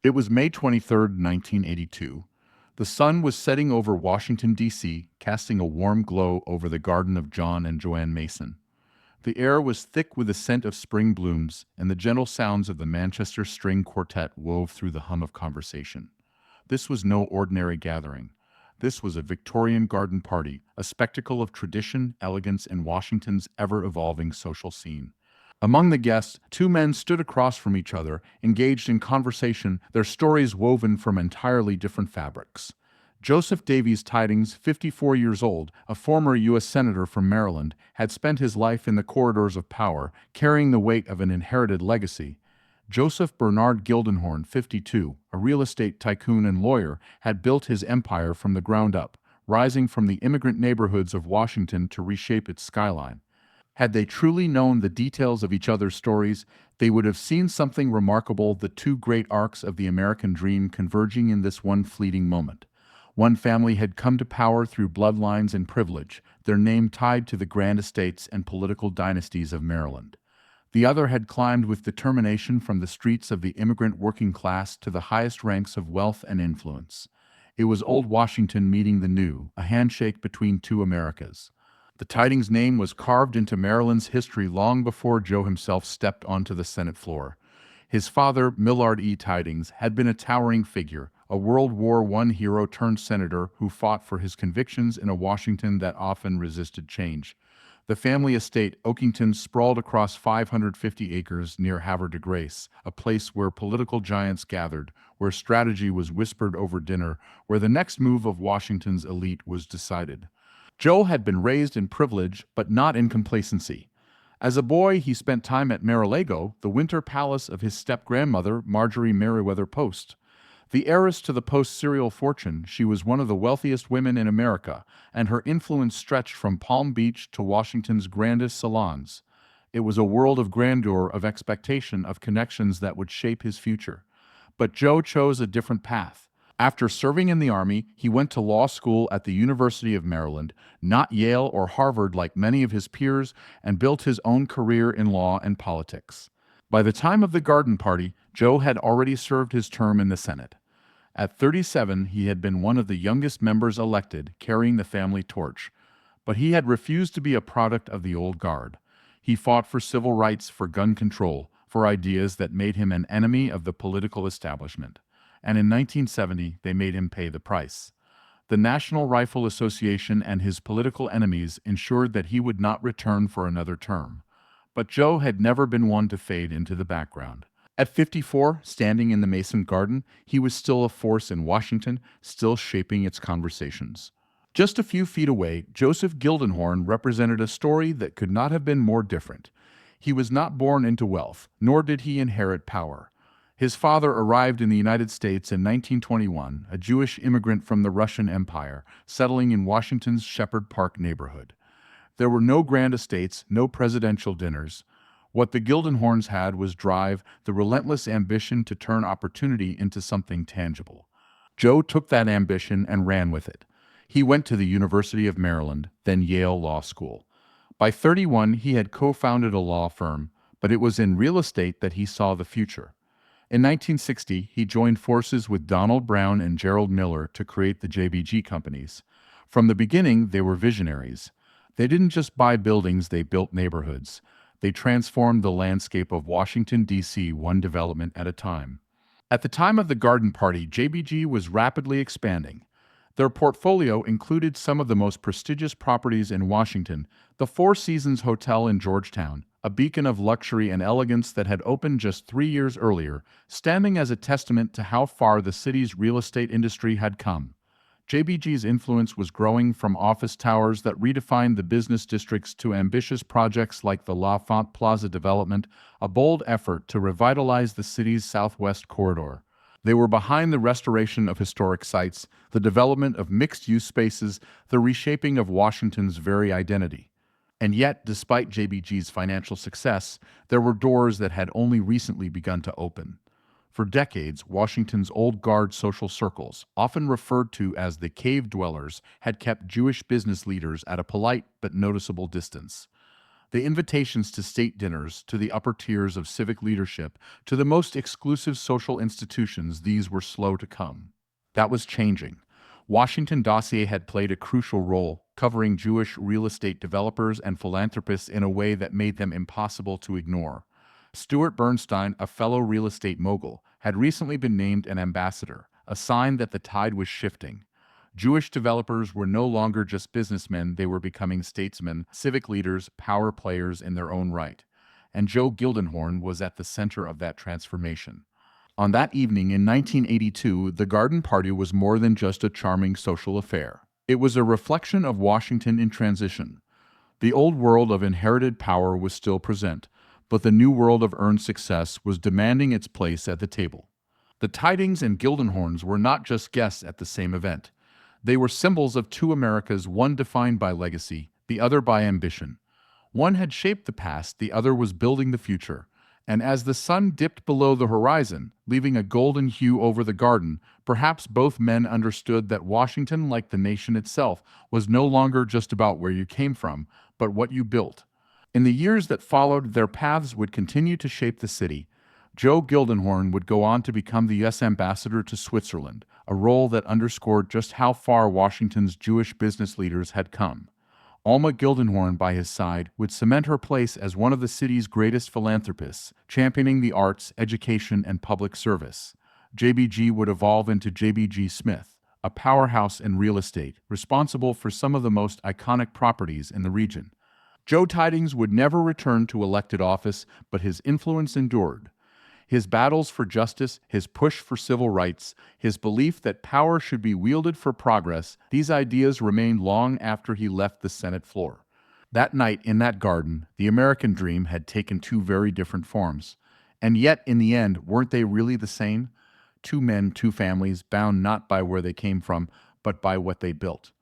It was May 23rd, 1982. The sun was setting over Washington, D.C., casting a warm glow over the garden of John and Joanne Mason. The air was thick with the scent of spring blooms, and the gentle sounds of the Manchester String Quartet wove through the hum of conversation. This was no ordinary gathering. This was a Victorian Garden Party, a spectacle of tradition, elegance, and Washington's ever-evolving social scene. Among the guests, two men stood across from each other, engaged in conversation, their stories woven from entirely different fabrics. Joseph Davies Tydings, 54 years old, a former U.S. Senator from Maryland, had spent his life in the corridors of power, carrying the weight of an inherited legacy. Joseph Bernard Gildenhorn, 52, a real estate tycoon and lawyer, had built his empire from the ground up, rising from the immigrant neighborhoods of Washington to reshape its skyline. Had they truly known the details of each other's stories, they would have seen something remarkable, the two great arcs of the American dream converging in this one fleeting moment. One family had come to power through bloodlines and privilege, their name tied to the grand estates and political dynasties of Maryland. The other had climbed with determination from the streets of the immigrant working class to the highest ranks of wealth and influence. It was old Washington meeting the new, a handshake between two Americas. The Tydings name was carved into Maryland's history long before Joe himself stepped onto the Senate floor. His father, Millard E. Tydings, had been a towering figure, a World War I hero turned senator who fought for his convictions in a Washington that often resisted change. The family estate, Oakington, sprawled across 550 acres near Havre de Grace, a place where political giants gathered, where strategy was whispered over dinner, where the next move of Washington's elite was decided. Joe had been raised in privilege, but not in complacency. As a boy, he spent time at Mar-a-Lago, the winter palace of his step-grandmother, Marjorie Merriweather Post. The heiress to the Post cereal fortune, she was one of the wealthiest women in America, and her influence stretched from Palm Beach to Washington's grandest salons. It was a world of grandeur, of expectation, of connections that would shape his future. But Joe chose a different path. After serving in the Army, he went to law school at the University of Maryland, not Yale or Harvard like many of his peers, and built his own career in law and politics. By the time of the Garden Party, Joe had already served his term in the Senate. At 37, he had been one of the youngest members elected, carrying the family torch. But he had refused to be a product of the old guard. He fought for civil rights, for gun control, for ideas that made him an enemy of the political establishment. And in 1970, they made him pay the price. The National Rifle Association and his political enemies ensured that he would not return for another term. But Joe had never been one to fade into the background. At 54, standing in the Mason Garden, he was still a force in Washington, still shaping its conversations. Just a few feet away, Joseph Gildenhorn represented a story that could not have been more different. He was not born into wealth, nor did he inherit power. His father arrived in the United States in 1921, a Jewish immigrant from the Russian Empire, settling in Washington's Shepherd Park neighborhood. There were no grand estates, no presidential dinners. What the Gildenhorns had was drive, the relentless ambition to turn opportunity into something tangible. Joe took that ambition and ran with it. He went to the University of Maryland, then Yale Law School. By 31, he had co-founded a law firm, but it was in real estate that he saw the future. In 1960, he joined forces with Donald Brown and Gerald Miller to create the JBG companies. From the beginning, they were visionaries. They didn't just buy buildings, they built neighborhoods. They transformed the landscape of Washington, D.C. one development at a time. At the time of the Garden Party, JBG was rapidly expanding. Their portfolio included some of the most prestigious properties in Washington, the Four Seasons Hotel in Georgetown, a beacon of luxury and elegance that had opened just 3 years earlier, standing as a testament to how far the city's real estate industry had come. JBG's influence was growing from office towers that redefined the business districts to ambitious projects like the L'Enfant Plaza development, a bold effort to revitalize the city's southwest corridor. They were behind the restoration of historic sites, the development of mixed-use spaces, the reshaping of Washington's very identity. And yet, despite JBG's financial success, there were doors that had only recently begun to open. For decades, Washington's old guard social circles, often referred to as the cave dwellers, had kept Jewish business leaders at a polite but noticeable distance. The invitations to state dinners, to the upper tiers of civic leadership, to the most exclusive social institutions, these were slow to come. That was changing. Washington dossier had played a crucial role, covering Jewish real estate developers and philanthropists in a way that made them impossible to ignore. Stuart Bernstein, a fellow real estate mogul, had recently been named an ambassador, a sign that the tide was shifting. Jewish developers were no longer just businessmen, they were becoming statesmen, civic leaders, power players in their own right. And Joe Gildenhorn was at the center of that transformation. On that evening in 1982, the Garden Party was more than just a charming social affair. It was a reflection of Washington in transition. The old world of inherited power was still present, but the new world of earned success was demanding its place at the table. The Tydings and Gildenhorns were not just guests at the same event. They were symbols of two Americas, one defined by legacy, the other by ambition. One had shaped the past, the other was building the future. And as the sun dipped below the horizon, leaving a golden hue over the garden, perhaps both men understood that Washington, like the nation itself, was no longer just about where you came from, but what you built. In the years that followed, their paths would continue to shape the city. Joe Gildenhorn would go on to become the U.S. ambassador to Switzerland, a role that underscored just how far Washington's Jewish business leaders had come. Alma Gildenhorn, by his side, would cement her place as one of the city's greatest philanthropists, championing the arts, education, and public service. JBG would evolve into JBG Smith, a powerhouse in real estate, responsible for some of the most iconic properties in the region. Joe Tydings would never return to elected office, but his influence endured. His battles for justice, his push for civil rights, his belief that power should be wielded for progress, these ideas remained long after he left the Senate floor. That night in that garden, the American dream had taken two very different forms. And yet, in the end, weren't they really the same? Two men, two families, bound not by where they came from, but by what they built.